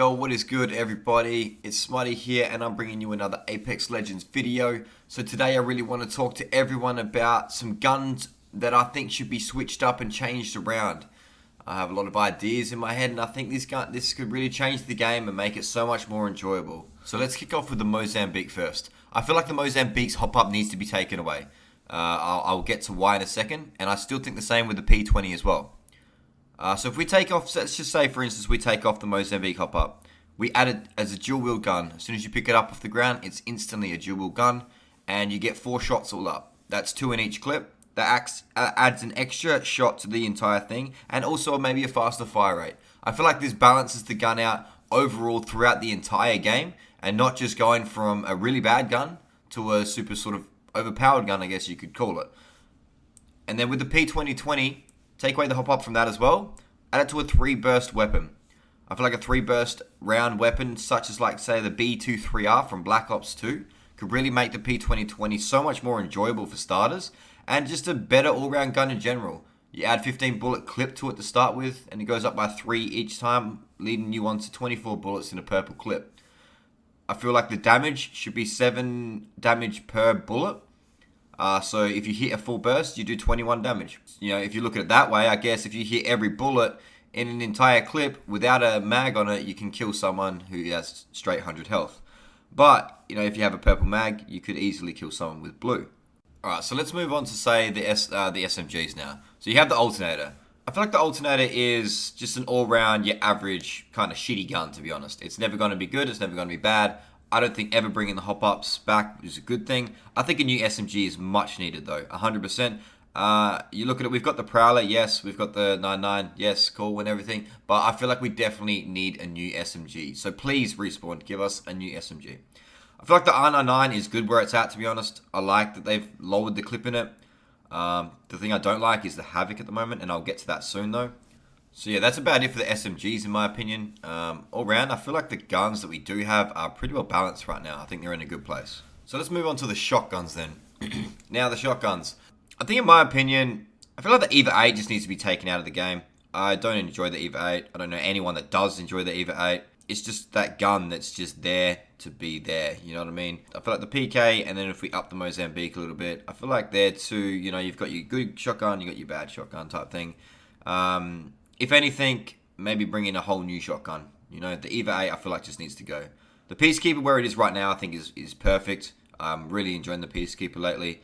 Yo, what is good, everybody? It's Smutty here, and I'm bringing you another Apex Legends video. So today I really want to talk to everyone about some guns that I think should be switched up and changed around. I have a lot of ideas in my head, and I think this could really change the game and make it so much more enjoyable. So let's kick off with the Mozambique first. I feel like the Mozambique's hop-up needs to be taken away. I'll get to why in a second, and I still think the same with the P20 as well. So if we take off, let's just say for instance we take off the Mozambique hop-up. We add it as a dual-wheel gun. As soon as you pick it up off the ground, it's instantly a dual-wheel gun, and you get 4 shots all up. That's 2 in each clip. That adds an extra shot to the entire thing, and also maybe a faster fire rate. I feel like this balances the gun out overall throughout the entire game, and not just going from a really bad gun to a super sort of overpowered gun, I guess you could call it. And then with the P2020, take away the hop-up from that as well. Add it to a 3-burst weapon. I feel like a 3-burst round weapon, such as like say the B23R from Black Ops 2, could really make the P2020 so much more enjoyable for starters, and just a better all-round gun in general. You add 15 bullet clip to it to start with, and it goes up by 3 each time, leading you on to 24 bullets in a purple clip. I feel like the damage should be 7 damage per bullet. So if you hit a full burst, you do 21 damage. You know, if you look at it that way, I guess if you hit every bullet in an entire clip without a mag on it, you can kill someone who has straight 100 health. But, you know, if you have a purple mag, you could easily kill someone with blue. Alright, so let's move on to say the SMGs now. So you have the alternator. I feel like the alternator is just an all-round, your average kind of shitty gun, to be honest. It's never going to be good, it's never going to be bad. I don't think ever bringing the hop-ups back is a good thing. I think a new SMG is much needed though, 100%. You look at it, we've got the Prowler, yes. We've got the 99, yes, cool and everything. But I feel like we definitely need a new SMG. So please, Respawn, give us a new SMG. I feel like the R99 is good where it's at, to be honest. I like that they've lowered the clip in it. The thing I don't like is the Havoc at the moment, and I'll get to that soon though. So yeah, that's about it for the SMGs in my opinion. All round, I feel like the guns that we do have are pretty well balanced right now. I think they're in a good place. So let's move on to the shotguns then. Now the shotguns. I think in my opinion, I feel like the EVA 8 just needs to be taken out of the game. I don't enjoy the EVA 8. I don't know anyone that does enjoy the EVA 8. It's just that gun that's just there to be there, you know what I mean? I feel like the PK, and then if we up the Mozambique a little bit, I feel like there too, you know, you've got your good shotgun, you've got your bad shotgun type thing. If anything, maybe bring in a whole new shotgun. You know, the EVA 8 I feel like just needs to go. The Peacekeeper where it is right now I think is perfect. I'm really enjoying the Peacekeeper lately.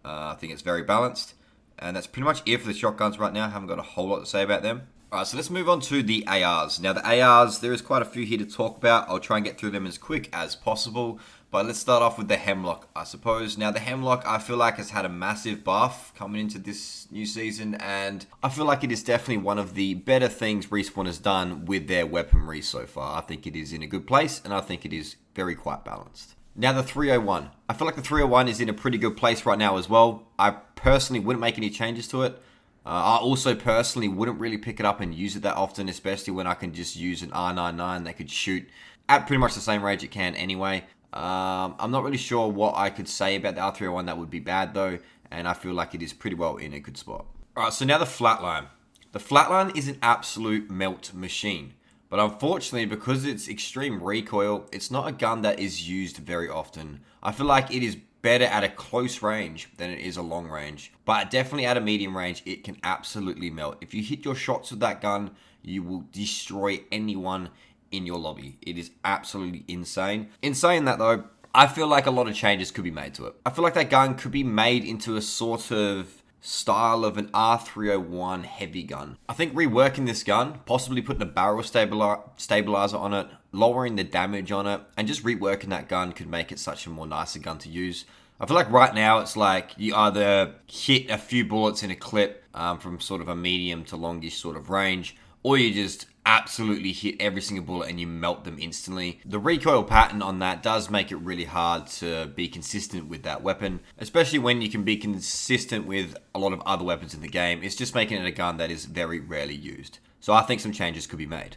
I think it's very balanced. And that's pretty much it for the shotguns right now. I haven't got a whole lot to say about them. Alright, so let's move on to the ARs. Now the ARs, there is quite a few here to talk about. I'll try and get through them as quick as possible. But let's start off with the Hemlock, I suppose. Now the Hemlock, I feel like has had a massive buff coming into this new season. And I feel like it is definitely one of the better things Respawn has done with their weaponry so far. I think it is in a good place, and I think it is very quite balanced. Now the 301. I feel like the 301 is in a pretty good place right now as well. I personally wouldn't make any changes to it. I also personally wouldn't really pick it up and use it that often, especially when I can just use an R99 that could shoot at pretty much the same range it can anyway. I'm not really sure what I could say about the R301 that would be bad though, and I feel like it is pretty well in a good spot. Alright, so now the Flatline. The Flatline is an absolute melt machine, but unfortunately because it's extreme recoil, it's not a gun that is used very often. I feel like it is better at a close range than it is a long range, but definitely at a medium range it can absolutely melt. If you hit your shots with that gun, you will destroy anyone in your lobby. It is absolutely insane. In saying that though, I feel like a lot of changes could be made to it. I feel like that gun could be made into a sort of style of an R301 heavy gun. I think reworking this gun, possibly putting a barrel stabilizer on it, lowering the damage on it, and just reworking that gun could make it such a more nicer gun to use. I feel like right now it's like you either hit a few bullets in a clip from sort of a medium to longish sort of range, or you just absolutely hit every single bullet and you melt them instantly. The recoil pattern on that does make it really hard to be consistent with that weapon, especially when you can be consistent with a lot of other weapons in the game. It's just making it a gun that is very rarely used. So I think some changes could be made.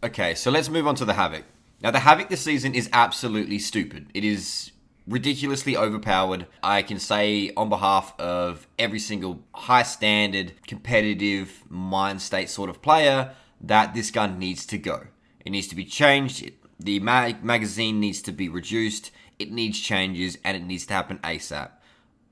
Okay, so let's move on to the Havoc. Now the Havoc this season is absolutely stupid. It is ridiculously overpowered. I can say on behalf of every single high standard, competitive, mind state sort of player that this gun needs to go. It needs to be changed. The magazine needs to be reduced. It needs changes, and it needs to happen ASAP.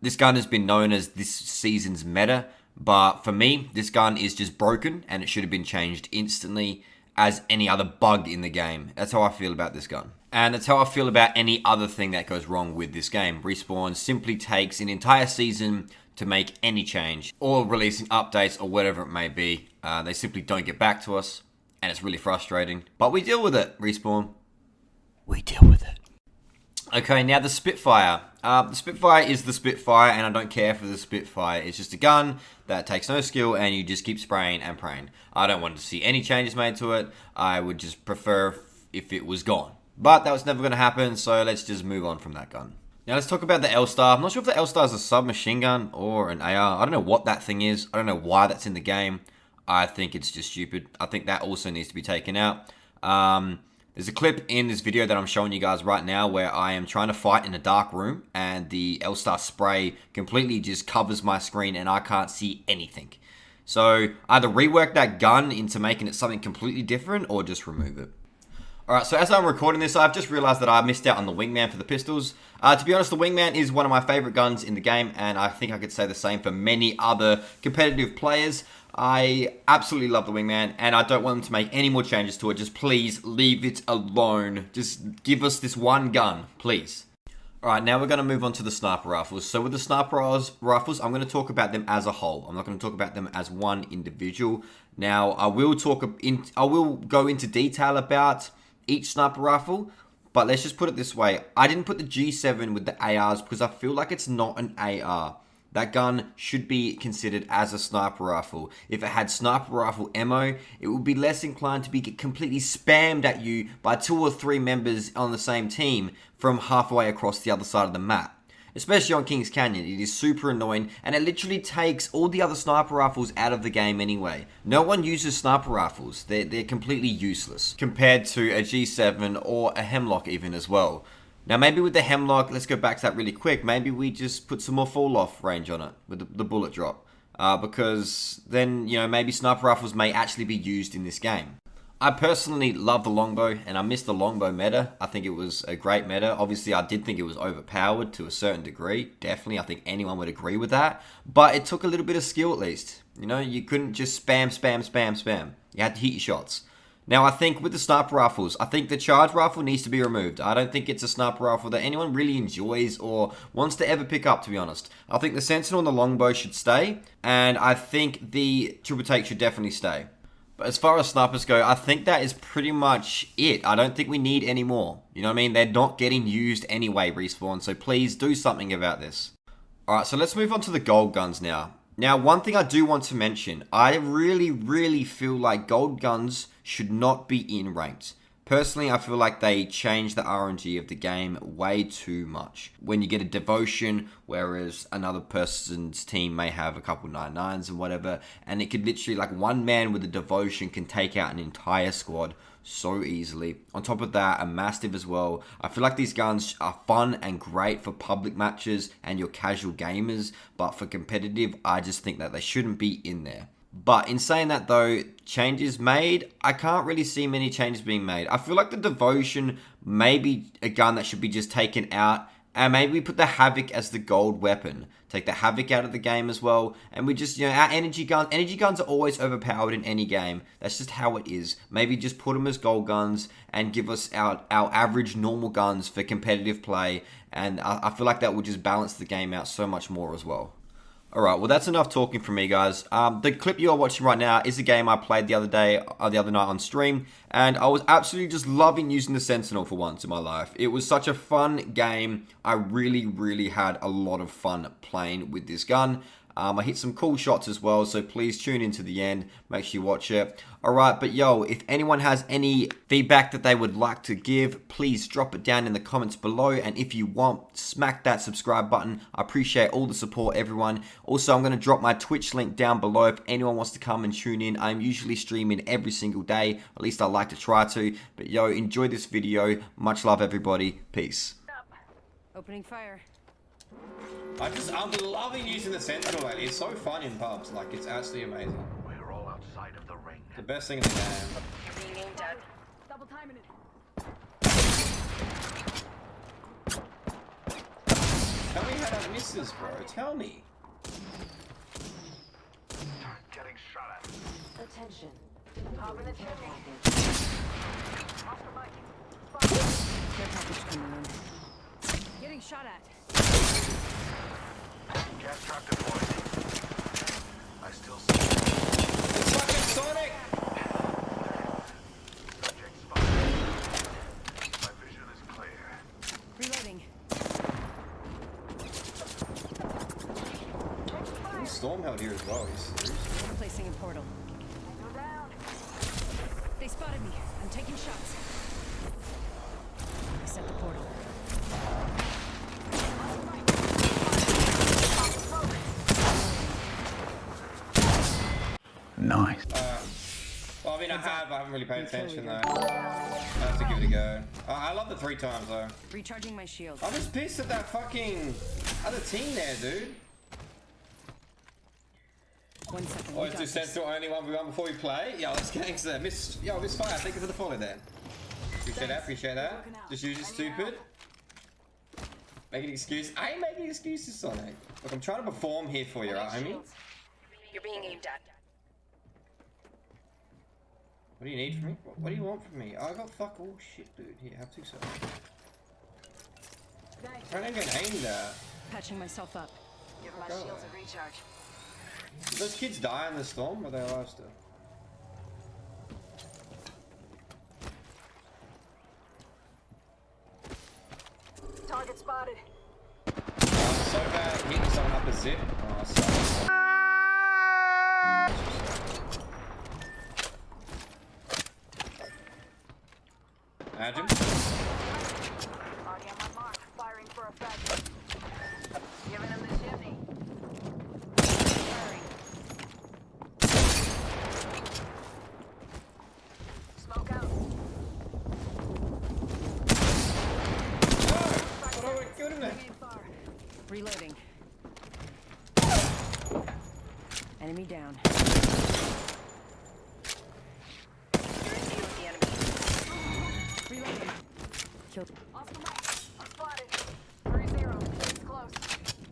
This gun has been known as this season's meta, but for me, this gun is just broken, and it should have been changed instantly as any other bug in the game. That's how I feel about this gun. And that's how I feel about any other thing that goes wrong with this game. Respawn simply takes an entire season to make any change, or releasing updates, or whatever it may be. They simply don't get back to us, and it's really frustrating. But we deal with it, Respawn. We deal with it. Okay, now the Spitfire. The Spitfire is the Spitfire, and I don't care for the Spitfire. It's just a gun that takes no skill, and you just keep spraying and praying. I don't want to see any changes made to it. I would just prefer if it was gone. But that was never going to happen, so let's just move on from that gun. Now let's talk about the L-Star. I'm not sure if the L-Star is a submachine gun or an AR. I don't know what that thing is. I don't know why that's in the game. I think it's just stupid. I think that also needs to be taken out. There's a clip in this video that I'm showing you guys right now where I am trying to fight in a dark room and the L-Star spray completely just covers my screen and I can't see anything. So either rework that gun into making it something completely different or just remove it. Alright, so as I'm recording this, I've just realized that I missed out on the Wingman for the pistols. To be honest, the Wingman is one of my favorite guns in the game, and I think I could say the same for many other competitive players. I absolutely love the Wingman, and I don't want them to make any more changes to it. Just please leave it alone. Just give us this one gun, please. Alright, now we're going to move on to the sniper rifles. So with the sniper rifles, I'm going to talk about them as a whole. I'm not going to talk about them as one individual. Now, I will go into detail about each sniper rifle, but let's just put it this way. I didn't put the G7 with the ARs because I feel like it's not an AR. That gun should be considered as a sniper rifle. If it had sniper rifle ammo, it would be less inclined to be completely spammed at you by 2 or 3 members on the same team from halfway across the other side of the map. Especially on Kings Canyon, it is super annoying, and it literally takes all the other sniper rifles out of the game anyway. No one uses sniper rifles. They're completely useless compared to a G7 or a Hemlock even as well. Now maybe with the Hemlock, let's go back to that really quick, maybe we just put some more fall off range on it with the bullet drop. Because then, you know, maybe sniper rifles may actually be used in this game. I personally love the longbow, and I miss the longbow meta. I think it was a great meta. Obviously, I did think it was overpowered to a certain degree. Definitely, I think anyone would agree with that. But it took a little bit of skill at least. You know, you couldn't just spam. You had to hit your shots. Now, I think with the sniper rifles, I think the charge rifle needs to be removed. I don't think it's a sniper rifle that anyone really enjoys or wants to ever pick up, to be honest. I think the Sentinel and the longbow should stay, and I think the triple take should definitely stay. But as far as snipers go, I think that is pretty much it. I don't think we need any more. You know what I mean? They're not getting used anyway, Respawn, so please do something about this. Alright, so let's move on to the gold guns now. Now, one thing I do want to mention, I really feel like gold guns should not be in ranked. Personally, I feel like they change the RNG of the game way too much. When you get a devotion, whereas another person's team may have a couple 9-9s and whatever, and it could literally, like, one man with a devotion can take out an entire squad so easily. On top of that, a Mastiff as well. I feel like these guns are fun and great for public matches and your casual gamers, but for competitive, I just think that they shouldn't be in there. But in saying that though, changes made, I can't really see many changes being made. I feel like the Devotion may be a gun that should be just taken out, and maybe we put the Havoc as the gold weapon. Take the Havoc out of the game as well, and we just, you know, our energy guns are always overpowered in any game. That's just how it is. Maybe just put them as gold guns and give us our average normal guns for competitive play, and I feel like that would just balance the game out so much more as well. Alright, well that's enough talking from me, guys. The clip you are watching right now is a game I played the other night on stream, and I was absolutely just loving using the Sentinel for once in my life. It was such a fun game. I really had a lot of fun playing with this gun. I hit some cool shots as well, so please tune in to the end. Make sure you watch it. Alright, but yo, if anyone has any feedback that they would like to give, please drop it down in the comments below. And if you want, smack that subscribe button. I appreciate all the support, everyone. Also, I'm going to drop my Twitch link down below if anyone wants to come and tune in. I'm usually streaming every single day. At least I like to try to. But yo, enjoy this video. Much love, everybody. Peace. Opening fire. I'm loving using the Sentinel, man. It's so fun in pubs. Like, it's absolutely amazing. We're all outside of the ring. The best thing in the game. You're being aimed at. Double timing it. Tell me how that misses, bro. Tell me. Getting shot at. Attention. Hop in the chimney. Care package coming in. Getting shot at. Gas trap deployed. I still see It's fucking Sonic! subject spotted. My vision is clear. Reloading. Storm held here as well. He's serious. Placing a portal. Go down. They spotted me. I'm taking shots. I set the portal. Nice. Well, I mean, I haven't really paid attention though. I have to give it a go. I love the 3 times though. Recharging my shield. I'm just pissed at that fucking other team there, dude. 1 second. Always do Central only 1v1 before we play. Yo, let's gangster. Miss Fire, thank you for the follow there. Appreciate that. Just use it stupid. Making excuse. I ain't making excuses, Sonic. Look, I'm trying to perform here for you, right, homie? You're being aimed at. What do you need from me? What do you want from me? I got fuck all shit, dude. Here, have 2 seconds. I don't get aimed at. Patching myself up. Give my shields a recharge. Did those kids die in the storm? Or are they alive still? Target spotted. Oh, so bad hitting someone up a zip. Oh, sorry. Imagine. Already on my mark. Firing for effect. Giving him the chimney. Firing. Smoke out. What do I give him there? Aim far. Reloading. Enemy down. You're in view of the enemy. Reloading. Killed. Off the mark. I'm spotted. 3-0. It's close.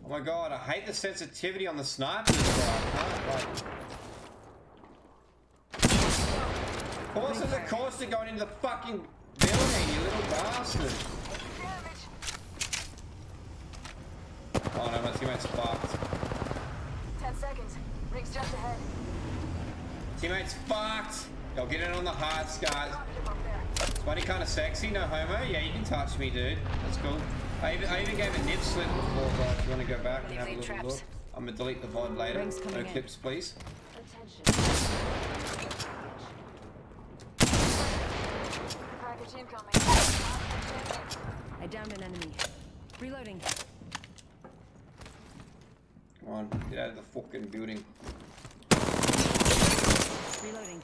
Oh my god, I hate the sensitivity on the snipers, bro. I can't, like... Of course they're going into the fucking building, you little bastard. Oh no, my teammate's fucked. 10 seconds. Rig's just ahead. Teammate's fucked. Yo, get it on the hearts, guys. Buddy kind of sexy, no homo. Yeah, you can touch me, dude. That's cool. I even gave a nip slip before, bro. If you want to go back and have a little look. I'm gonna delete the VOD later. No clips, please. Package incoming. I downed an enemy. Reloading. Come on, get out of the fucking building. Reloading.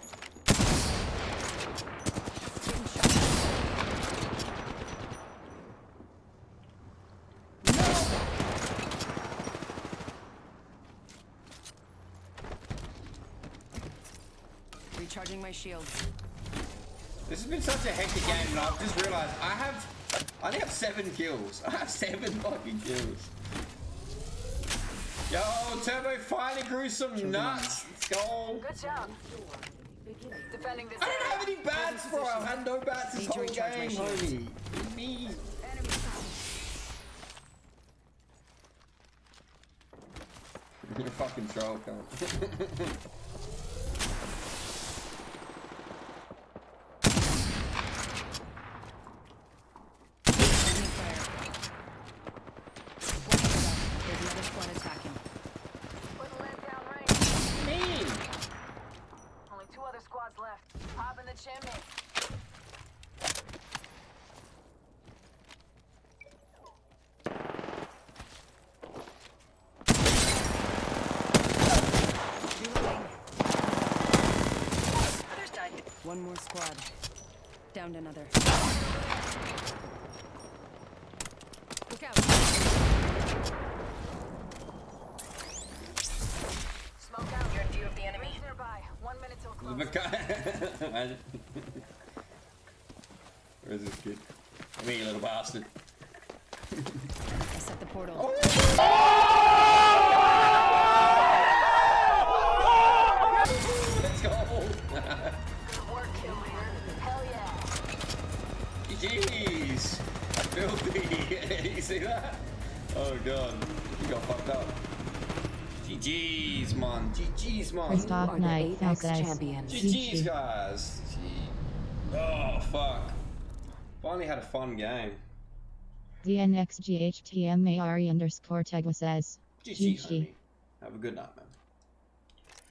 Recharging my shields. This has been such a hectic game, and I've just realized I only have 7 kills. I have 7 fucking kills. Yo, Turbo finally grew some nuts. Let's go. Good job. Defending this. I don't have any bats, bro. I've had no bats this Need to whole recharge my game, shields. homie. Me. Enemy You're a fucking troll, cunt. There's another squad attacking. Putting lead down range. Mean. Only 2 other squads left. Hop in the chimney. Reloading. Others died. 1 more squad. Downed another. Look out. Smoke out. You're in view of the enemy. Nearby. 1 minute till close. Imagine. Where's this kid? Come here, you little bastard. I set the portal. Let's go. Good work, kill leader. Hell yeah. Jeez. Filthy. You see that? Oh god. You got fucked up. GG's, man. GG's, man. Christoph are the Knight Apex says, champions. GG's, guys. Gee. Oh, fuck. Finally had a fun game. DNXGHTMARE_Tegwa says, GG, GG. homie. Have a good night, man.